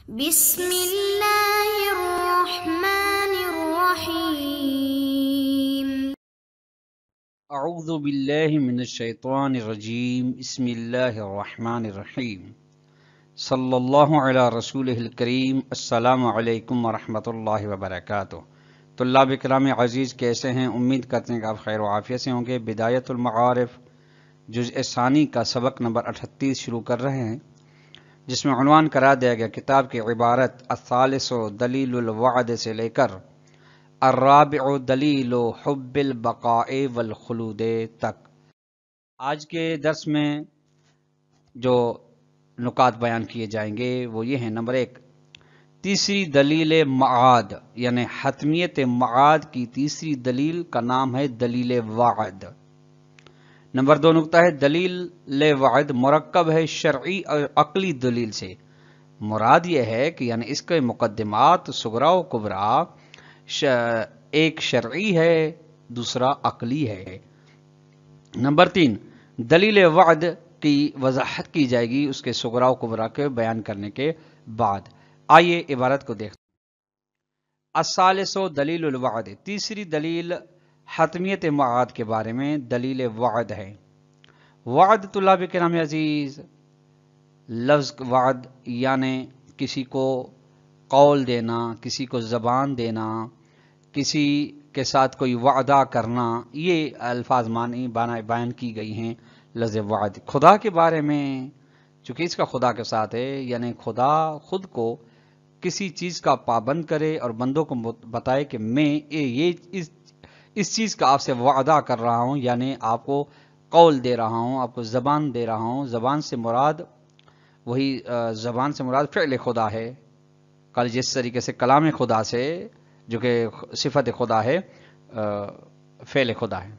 بسم اللہ الرحمن الرحیم۔ اعوذ باللہ من الشیطان الرجیم، بسم اللہ الرحمن الرحیم، صلی اللہ علی رسولہ الکریم۔ السلام علیکم ورحمۃ اللہ وبرکاتہ۔ طلاب کرام عزیز، کیسے ہیں؟ امید کرتے ہیں کہ آپ خیر و عافیت سے ہوں گے۔ بدایت المعارف جزء ثانی کا سبق نمبر 38 شروع کر رہے ہیں، جس میں عنوان قرار دیا گیا کتاب کی عبارت الثالث دلیل الوعد سے لے کر الرابع دلیل حب البقاء والخلود تک۔ آج کے درس میں جو نکات بیان کیے جائیں گے وہ یہ ہیں۔ نمبر 1، تیسری دلیل معاد، یعنی حتمیت معاد کی تیسری دلیل کا نام ہے دلیل وعد۔ نمبر 2 نقطہ ہے دلیل وعد مرکب ہے شرعی اور عقلی دلیل سے۔ مراد یہ ہے کہ یعنی اس کے مقدمات صغرا و کبرا، ایک شرعی ہے دوسرا عقلی ہے۔ نمبر 3، دلیل وعد کی وضاحت کی جائے گی اس کے صغرا و کبرا کے بیان کرنے کے بعد۔ آئیے عبارت کو دیکھتے ہیں۔ الثالث دلیل الوعد، تیسری دلیل حتمیت معاد کے بارے میں دلیل وعد ہے۔ وعد طلاب کرام عزیز، لفظ وعد یعنی کسی کو قول دینا، کسی کو زبان دینا، کسی کے ساتھ کوئی وعدہ کرنا، یہ الفاظ معنی بیان کی گئی ہیں لفظ وعد۔ خدا کے بارے میں چونکہ اس کا خدا کے ساتھ ہے، یعنی خدا خود کو کسی چیز کا پابند کرے اور بندوں کو بتائے کہ میں یہ اس چیز کا آپ سے وعدہ کر رہا ہوں، یعنی آپ کو قول دے رہا ہوں، آپ کو زبان دے رہا ہوں۔ زبان سے مراد فعل خدا ہے، جس طریقے سے کلام خدا سے جو کہ صفت خدا ہے فعل خدا ہے۔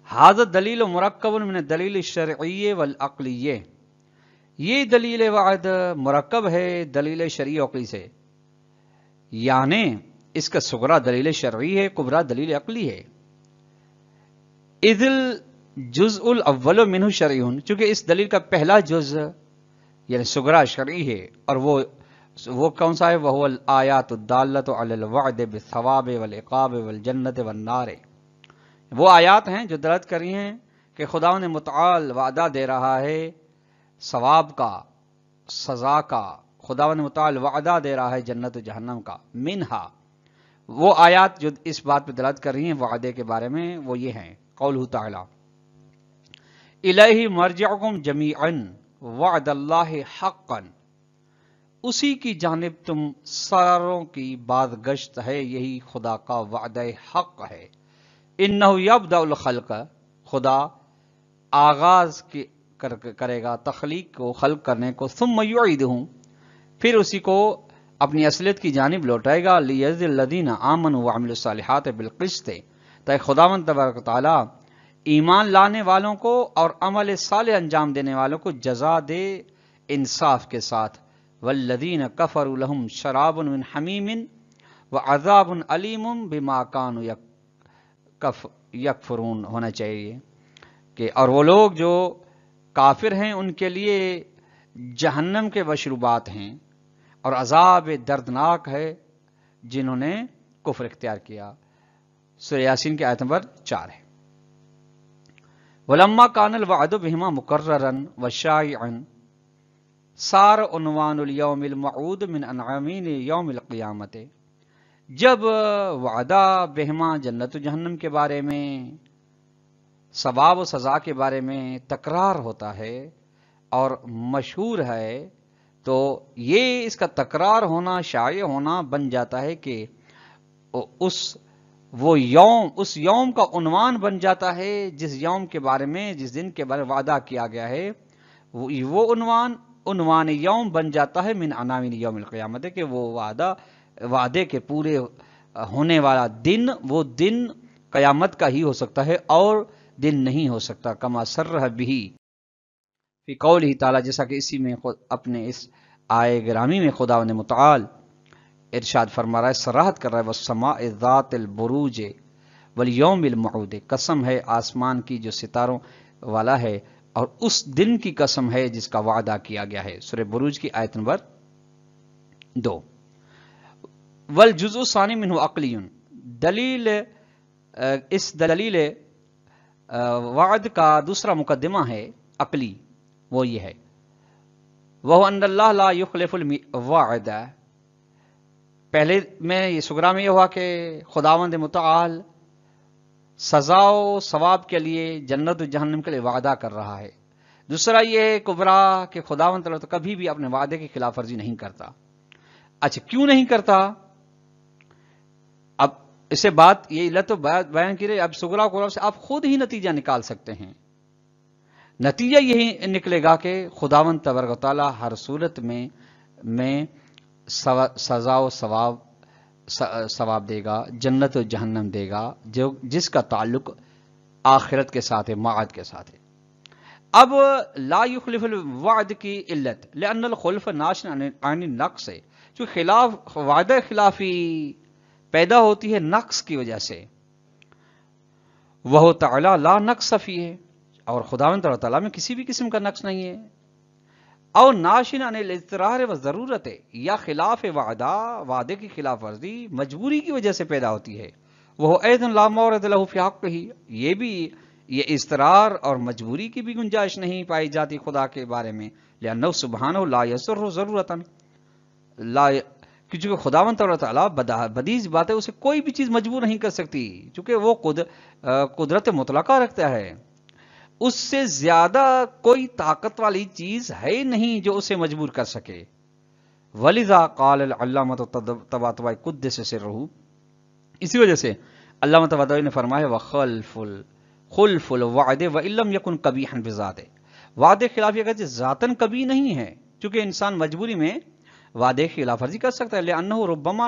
ھذا دلیل مرکب من الدلیل الشرعی والعقلی، یہ دلیل وعد مرکب ہے دلیل شرعی و عقلی سے، یعنی اس کا صغرا دلیل شرعی ہے، کبرا دلیل عقلی ہے۔ اذ الجزء الاول منہ شرعی، چونکہ اس دلیل کا پہلا جز یعنی صغرا شرعی ہے، اور وہ کون سا ہے؟ وہ الآیات الدالۃ علی الوعد بالثواب والعقاب والجنۃ والنار، وہ آیات ہیں جو دلالت کر رہی ہیں کہ خداوند متعال وعدہ دے رہا ہے ثواب کا، سزا کا۔ خداوند متعال وعدہ دے رہا ہے جنت و جہنم کا۔ منہا، وہ آیات جو اس بات پہ دلالت کر رہی ہیں وعدے کے بارے میں وہ یہ ہیں۔ قولہ تعالی الیہ مرجعکم جمیعا وعد اللہ حقا، اسی کی جانب تم ساروں کی بازگشت ہے، یہی خدا کا وعدہ حق ہے۔ انہ یبدأ الخلق، خدا آغاز کرے گا تخلیق کو، خلق کرنے کو، ثم یعیدہ، پھر اسی کو اپنی اصلیت کی جانب لوٹائے گا، لیجزی الذین آمنوا وعملوا الصالحات بالقسط، تاکہ خداوند تبارک و تعالی ایمان لانے والوں کو اور عمل صالح انجام دینے والوں کو جزا دے انصاف کے ساتھ۔ والذین کفروا لہم شراب من حمیم وعذاب علیم بما کانوا یکفرون ہونا چاہیے کہ اور وہ لوگ جو کافر ہیں ان کے لیے جہنم کے مشروبات ہیں اور عذاب دردناک ہے جنہوں نے کفر اختیار کیا۔ سورہ یاسین کی آیت نمبر 4 ہے۔ وَلَمَّا كَانَ الْوَعْدُ بِهِمَا مُقَرَّرًا وَشَائِعًا صار عنوان اليوم الموعود من عناوین یوم القیامت، جب وعدہ بہما جنت و جہنم کے بارے میں، ثواب و سزا کے بارے میں تکرار ہوتا ہے اور مشہور ہے، تو یہ اس کا تکرار ہونا، شائع ہونا بن جاتا ہے کہ اس یوم کا عنوان بن جاتا ہے، جس یوم کے بارے میں، جس دن کے بارے میں وعدہ کیا گیا ہے، وہ عنوان یوم بن جاتا ہے من عناوین یوم القیامت، کہ وہ وعدے کے پورے ہونے والا دن، وہ دن قیامت کا ہی ہو سکتا ہے اور دن نہیں ہو سکتا۔ کما صرح بہ فی قولہ تعالی، جیسا کہ اسی میں اپنے اس آئے گرامی میں خداوند متعال ارشاد فرما رہا ہے، صراحت کر رہا ہے، والسماء ذات البروج والیوم الموعود، قسم ہے آسمان کی جو ستاروں والا ہے اور اس دن کی قسم ہے جس کا وعدہ کیا گیا ہے۔ سورہ بروج کی آیت نمبر دو والجزء ثانی منہ عقلی، دلیل اس دلیل وعد کا دوسرا مقدمہ ہے عقلی، وہ یہ ہے وہ ان اللہ لا یخلف الوعد. پہلے میں یہ سغرا میں یہ ہوا کہ خداوند متعال سزا و ثواب کے لیے جنت و جہنم کے لیے وعدہ کر رہا ہے. دوسرا یہ ہے کبرا کہ خداوند تعالیٰ کبھی بھی اپنے وعدے کی خلاف ورزی نہیں کرتا. اچھا کیوں نہیں کرتا؟ اب اسے بات یہ علت بیان کی رہے. اب سغرا کبرا سے آپ خود ہی نتیجہ نکال سکتے ہیں. نتیجہ یہی نکلے گا کہ خداوند تبارک و تعالیٰ ہر صورت میں سزا و ثواب دے گا، جنت و جہنم دے گا، جس کا تعلق آخرت کے ساتھ ہے، معاد کے ساتھ ہے. اب لا یخلف الوعد کی علت لأن الخلف ناشئ عن النقص ہے، جو وعدہ خلافی پیدا ہوتی ہے نقص کی وجہ سے. وہ تعالی لا نقص فیہ، اور خداوند تعالیٰ میں کسی بھی قسم کا نقص نہیں ہے. اور ناشئ عن الاضطرار و ضرورت ہے، یا خلاف وعدے کی خلاف ورزی مجبوری کی وجہ سے پیدا ہوتی ہے. وہ ایضا لا مورد لہ فی حقہ، یہ اضطرار اور مجبوری کی بھی گنجائش نہیں پائی جاتی خدا کے بارے میں. لأنہ سبحانہ لا یضر ضرورتا، کیونکہ خداوند تعالیٰ بدیع بات ہے، اسے کوئی بھی چیز مجبور نہیں کر سکتی، چونکہ وہ قدرت مطلقہ رکھتا ہے. اس سے زیادہ کوئی طاقت والی چیز ہے نہیں جو اسے مجبور کر سکے. ولذا قال العلامۃ طباطبائی قدس سرہ، اسی وجہ سے علامہ طباطبائی نے فرمایا خلف الوعد وان لم یکن قبیحا بذاتہ، وعدے خلافی اگرچہ ذاتاً کبھی نہیں ہے، چونکہ انسان مجبوری میں وعدے کی خلاف ورزی کر سکتا ہے. لأنہ ربما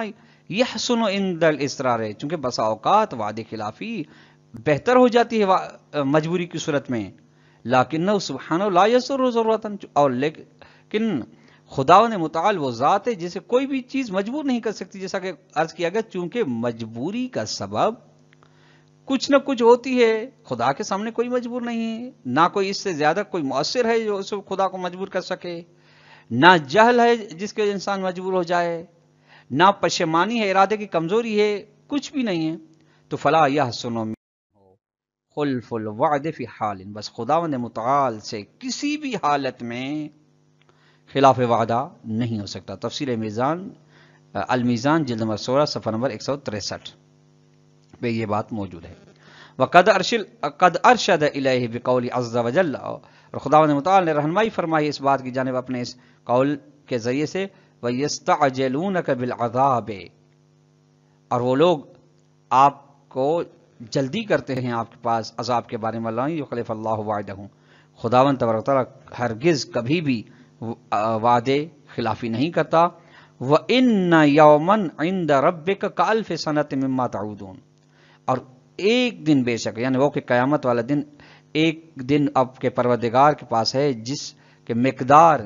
یحسن عند الاصرار، چونکہ بسا اوقات وعدے خلافی بہتر ہو جاتی ہے مجبوری کی صورت میں. لیکن سبحانہ لا یضر ضرورتا، اور لیکن خداوند متعال وہ ذات ہے جسے کوئی بھی چیز مجبور نہیں کر سکتی، جیسا کہ عرض کیا گیا، چونکہ مجبوری کا سبب کچھ نہ کچھ ہوتی ہے. خدا کے سامنے کوئی مجبور نہیں ہے، نہ کوئی اس سے زیادہ کوئی مؤثر ہے جو اس خدا کو مجبور کر سکے، نہ جہل ہے جس کے انسان مجبور ہو جائے، نہ پشیمانی ہے، ارادے کی کمزوری ہے، کچھ بھی نہیں ہے. تو فلا یحسن خلف الوعد فی حال، بس خداوند متعال سے کسی بھی حالت میں خلاف وعدہ نہیں ہو سکتا. تفسیر میزان المیزان جلد نمبر 16 صفحہ نمبر 163 پہ یہ بات موجود ہے. وقد ارشد الیہ بقول عز وجل، اور خداوند متعال نے رہنمائی فرمائی اس بات کی جانب اپنے اس قول کے ذریعے سے، وَيَسْتَعْجِلُونَكَ بِالْعَذَابِ، اور وہ لوگ آپ کو جلدی کرتے ہیں آپ کے پاس عذاب کے بارے میں. اللہ یخلف اللہ وعدہ، خداوند تبارک و تعالیٰ ہرگز کبھی بھی وعدے خلافی نہیں کرتا. وَإِنَّ يَوْمًا عِنْدَ رَبِّكَ كَأَلْفِ سَنَةٍ مِّمَّا تَعُودُونَ، اور ایک دن بے شک، یعنی وہ کہ قیامت والا دن، ایک دن آپ کے پروردگار کے پاس ہے جس کے مقدار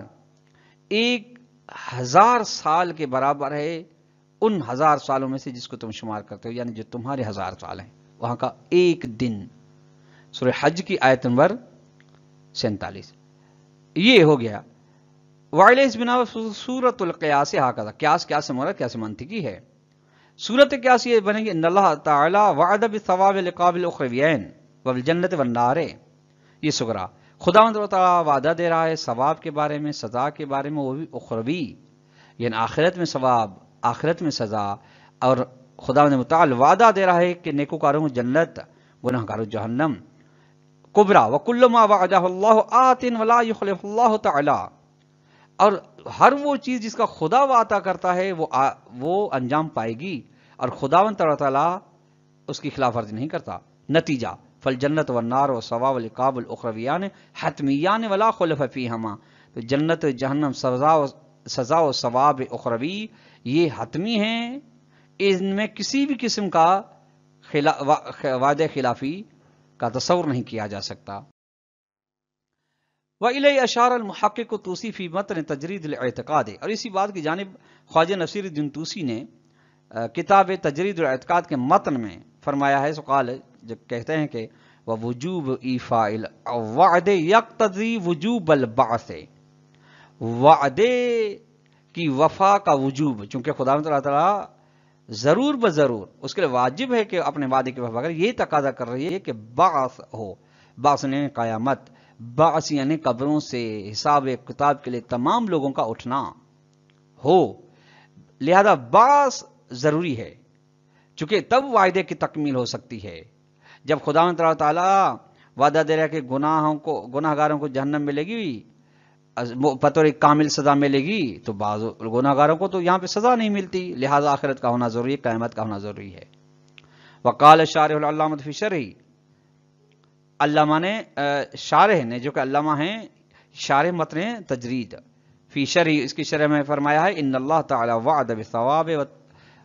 1000 سال کے برابر ہے ان 1000 سالوں میں سے جس کو تم شمار کرتے ہو، یعنی جو تمہارے 1000 سال ہیں وہاں کا ایک دن. سورہ حج کی آیت نمبر 47. یہ ہو گیا. وعلیہ بنا سورۃ القیاس ہاکذا، قیاس سے مراد قیاس منطقی ہے. سورت قیاس یہ بنے گی ان اللہ تعالی وعد بالثواب لقاب الاخروین والجنت والنار. یہ سغرا خداوند تعالی وعدہ دے رہا ہے ثواب کے بارے میں، سزا کے بارے میں، وہ بھی اخروی، یعنی آخرت میں ثواب، آخرت میں سزا. اور خداوند متعال وعدہ دے رہا ہے کہ نیکوکاروں کو جنت، گناہگاروں جہنم. کبرا وکل ما وعدہ اللہ آت ولا یخلف اللہ تعالی، اور ہر وہ چیز جس کا خدا وعدہ کرتا ہے وہ انجام پائے گی، اور خداوند تعالی اس کی خلاف ورزی نہیں کرتا. نتیجہ فالجنت والنار والثواب والعقاب الاخرویان حتمیان ولا خلف فیہما، تو جنت جہنم سزا و ثواب اخروی یہ حتمی ہیں، ان میں کسی بھی قسم کا وعدہ خلافی کا تصور نہیں کیا جا سکتا. وَإِلَيْهِ أَشَارَ الْمُحَقِّقُ طُوسی فِي مَتْنِ تَجْرِيدِ الْاعْتِقَادِ، اور اسی بات کی جانب خواجہ نصیر الدین طوسی نے کتاب تجرید الاعتقاد کے متن میں فرمایا ہے. سقال جو کہتے ہیں کہ وَوُجُوبُ إِيفَاءِ الْوَعْدِ يَقْتَضِي وُجُوبَ الْبَعْثِ، وعدے کی وفا کا وجوب، چونکہ خدا تعالیٰ ضرور بضرور اس کے لیے واجب ہے کہ اپنے وعدے کی وفا کرے، یہ تقاضا کر رہی ہے کہ بعث ہو، بعث یعنی قیامت، بعث یعنی قبروں سے حساب کتاب کے لیے تمام لوگوں کا اٹھنا ہو، لہذا بعث ضروری ہے، چونکہ تب وعدے کی تکمیل ہو سکتی ہے۔ جب خدا تعالیٰ وعدہ دے رہا ہے کہ گناہ گاروں کو جہنم ملے گی، بطور کامل سزا ملے گی، تو بعض گناہ گاروں کو تو یہاں پہ سزا نہیں ملتی، لہذا آخرت کا ہونا ضروری ہے، قیامت کا ہونا ضروری ہے۔ وقال شارح العلامہ فی شرح، علامہ نے شارح نے جو کہ علامہ ہیں شارح متن تجرید، فی شرح اس کی شرح میں فرمایا ہے ان اللہ تعالی وعد بالثواب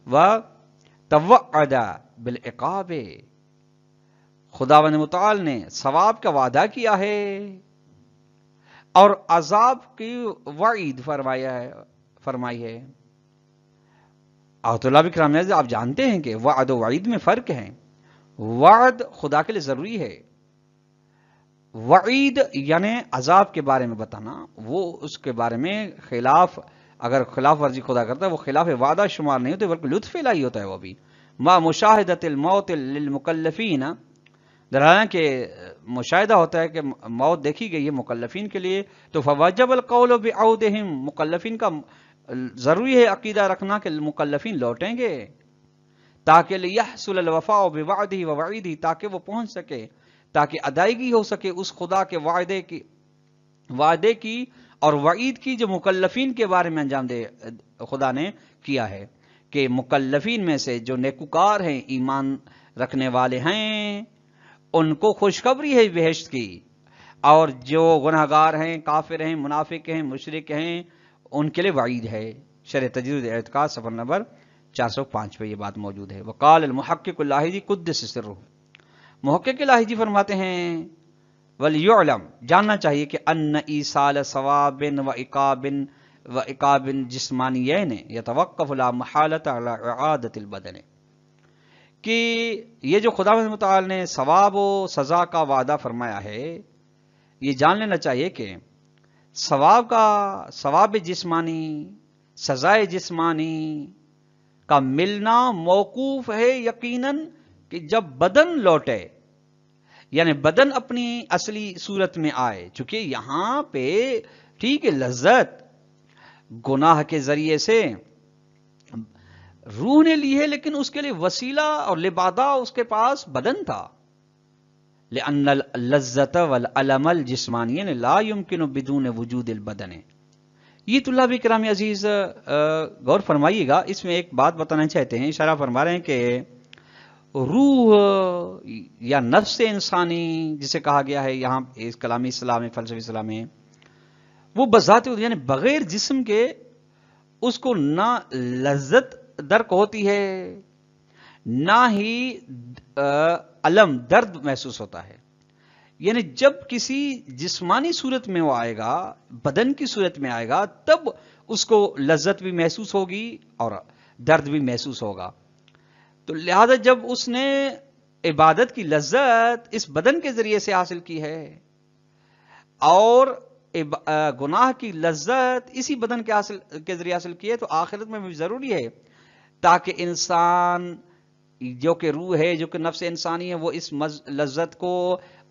و توعد بالعقاب، خداوند متعال نے ثواب کا وعدہ کیا ہے اور عذاب کی وعید فرمائی ہے۔ اور طلاب کرام آپ جانتے ہیں کہ وعد و وعید میں فرق ہے، وعد خدا کے لیے ضروری ہے، وعید یعنی عذاب کے بارے میں بتانا، وہ اس کے بارے میں اگر خلاف ورزی خدا کرتا ہے وہ خلاف وعدہ شمار نہیں ہوتے بلکہ لطف الہی ہوتا ہے، وہ بھی ما مشاہدت الموت للمکلفین، درانا کہ مشاہدہ ہوتا ہے کہ موت دیکھی گئی ہے مکلفین کے لیے، تو فوجب القول بعودہم، مکلفین کا ضروری ہے عقیدہ رکھنا کہ مکلفین لوٹیں گے، تاکہ لیحصل الوفاء بوعدہ ووعیدہ، تاکہ وہ پہنچ سکے، تاکہ ادائیگی ہو سکے اس خدا کے وعدے کی اور وعید کی جو مکلفین کے بارے میں انجام دے خدا نے کیا ہے، کہ مکلفین میں سے جو نیکوکار ہیں، ایمان رکھنے والے ہیں، ان کو خوشخبری ہے بہشت کی، اور جو گناہگار ہیں، کافر ہیں، منافق ہیں، مشرک ہیں، ان کے لیے وعید ہے۔ شرح تجرید اعتقاد صفحہ نمبر 405 پہ یہ بات موجود ہے۔ وقال المحقق اللاہجی قدس سرہ، محقق اللاہجی فرماتے ہیں وَلْيُعْلَمْ، جاننا چاہیے کہ ان ایصال ثواب و عقاب جسمانیین یتوقف لا محالۃ علی اعادۃ البدن، کہ یہ جو خدا متعال نے ثواب و سزا کا وعدہ فرمایا ہے، یہ جان لینا چاہیے کہ ثواب جسمانی، سزائے جسمانی کا ملنا موقوف ہے یقیناً کہ جب بدن لوٹے، یعنی بدن اپنی اصلی صورت میں آئے، چونکہ یہاں پہ ٹھیک ہے لذت گناہ کے ذریعے سے روح نے لی ہے، لیکن اس کے لیے وسیلہ اور لبادہ اس کے پاس بدن تھا، لأن اللذت والعلم الجسمانی لا يمکن بدون وجود البدن۔ یہ طلاب کرام عزیز غور فرمائیے گا، اس میں ایک بات بتانا چاہتے ہیں، اشارہ فرما رہے ہیں کہ روح یا نفس انسانی جسے کہا گیا ہے یہاں اس کلامی اصطلاح میں، فلسفی اصطلاح میں، وہ بذات یعنی بغیر جسم کے اس کو نہ لذت درک ہوتی ہے، نہ ہی علم درد محسوس ہوتا ہے، یعنی جب کسی جسمانی صورت میں وہ آئے گا، بدن کی صورت میں آئے گا، تب اس کو لذت بھی محسوس ہوگی اور درد بھی محسوس ہوگا۔ تو لہذا جب اس نے عبادت کی لذت اس بدن کے ذریعے سے حاصل کی ہے اور گناہ کی لذت اسی بدن کے ذریعے حاصل کی ہے، تو آخرت میں بھی ضروری ہے تاکہ انسان جو کہ روح ہے، جو کہ نفس انسانی ہے، وہ اس لذت کو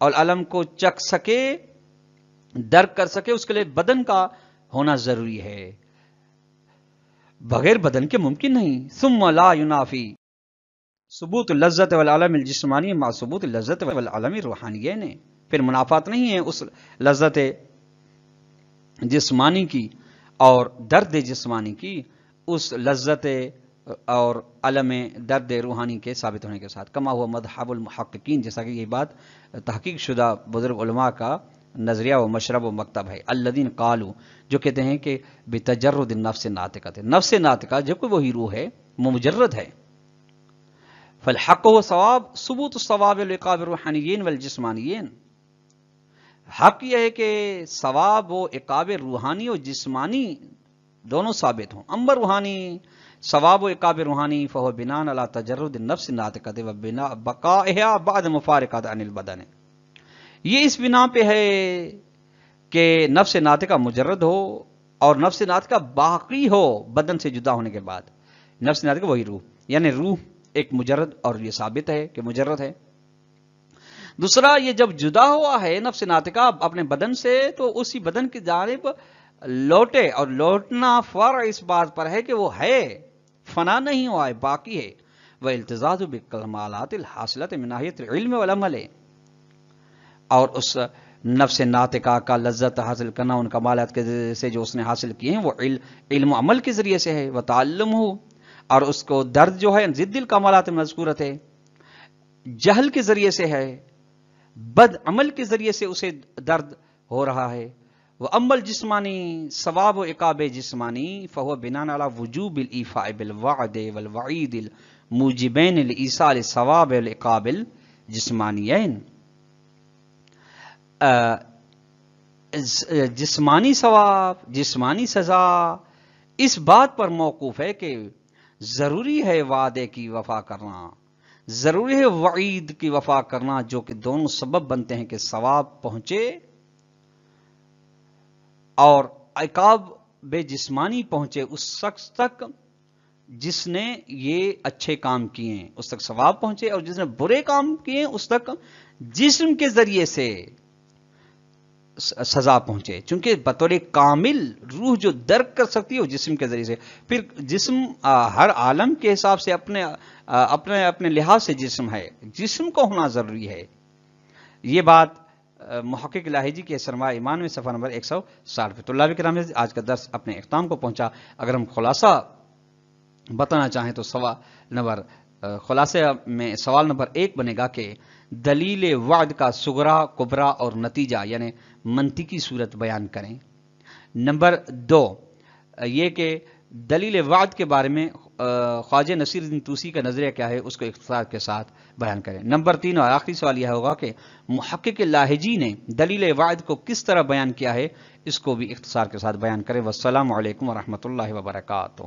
اور علم کو چکھ سکے، درک کر سکے، اس کے لیے بدن کا ہونا ضروری ہے، بغیر بدن کے ممکن نہیں۔ ثم لا ینافی ثبوت اللذت والعلم الجسمانی مع ثبوت اللذت والعلم الروحانی، نے پھر منافات نہیں ہے اس لذت جسمانی کی اور درد جسمانی کی اس لذت اور علم درد روحانی کے ثابت ہونے کے ساتھ، کما ہوا مذہب المحققین، جیسا کہ یہ بات تحقیق شدہ بزرگ علماء کا نظریہ و مشرب و مکتب ہے، الذین قالوا، جو کہتے ہیں کہ بتجرد النفس ناطقۃ، نفس ناطقہ جو کہ وہی روح ہے، مجرد ہے، فالحق و ثواب ثبوت الثواب والعقاب الروحانیین والجسمانیین، حق یہ ہے کہ ثواب و عقاب روحانی و جسمانی دونوں ثابت ہوں، اما روحانی ثواب و عقاب روحانی فہو بناء علی تجرد النفس الناطقۃ و بقائها بعد مفارقۃ عن البدن، یہ اس بنا پہ ہے کہ نفس ناطقہ مجرد ہو اور نفس ناطقہ باقی ہو بدن سے جدا ہونے کے بعد. نفس ناطقہ وہی روح، یعنی روح ایک مجرد، اور یہ ثابت ہے کہ مجرد ہے. دوسرا، یہ جب جدا ہوا ہے نفس ناطقہ اپنے بدن سے تو اسی بدن کی جانب لوٹے، اور لوٹنا فرع اس بات پر ہے کہ وہ ہے، فنا نہیں ہوا ہے، باقی ہے. وَالْتِزَازُ بِالْكَمَالَاتِ الْحَاصِلَةِ مِنْ ناحیۃ العلم والعمل، اور اس نفس ناطقہ کا لذت حاصل کرنا ان کمالات کے ذریعے سے جو اس نے حاصل کیے ہیں وہ علم و عمل کے ذریعے سے ہے. وَتَعَلُّمُهُ، اور اس کو درد جو ہے ضد الکمالات مذکورت ہے، جہل کے ذریعے سے ہے، بد عمل کے ذریعے سے اسے درد ہو رہا ہے. وَأَمَّا الْجِسْمَانِي ثواب و عقاب جسمانی فَهُوَ بِنَاءً عَلَى وُجُوبِ الْإِيفَاءِ بِالْوَعْدِ وَالْوَعِيدِ الْمُوجِبَيْنِ لِإِيصَالِ الثواب والعقاب الجسمانیین. جسمانی ثواب، جسمانی سزا اس بات پر موقوف ہے کہ ضروری ہے وعدے کی وفا کرنا، ضروری ہے وعید کی وفا کرنا، جو کہ دونوں سبب بنتے ہیں کہ ثواب پہنچے اور عقاب بے جسمانی پہنچے اس شخص تک جس نے یہ اچھے کام کیے ہیں، اس تک ثواب پہنچے، اور جس نے برے کام کیے ہیں اس تک جسم کے ذریعے سے سزا پہنچے. چونکہ بطور کامل روح جو درک کر سکتی ہے وہ جسم کے ذریعے سے. پھر جسم ہر عالم کے حساب سے اپنے لحاظ سے جسم ہے، جسم کو ہونا ضروری ہے. یہ بات محقق لاہیجی کے سرمایہ ایمان میں صفحہ نمبر 160 پہ. طلاب کرام، آج کا درس اپنے اختتام کو پہنچا. اگر ہم خلاصہ بتانا چاہیں تو خلاصے میں سوال نمبر 1 بنے گا کہ دلیل وعد کا صغرا، کبرا اور نتیجہ یعنی منطقی صورت بیان کریں. نمبر 2 یہ کہ دلیل وعد کے بارے میں خواجہ نصیر الدین طوسی کا نظریہ کیا ہے، اس کو اختصار کے ساتھ بیان کریں. نمبر 3 اور آخری سوال یہ ہوگا کہ محقق لاہیجی نے دلیل وعد کو کس طرح بیان کیا ہے، اس کو بھی اختصار کے ساتھ بیان کریں. والسلام علیکم ورحمۃ اللہ وبرکاتہ.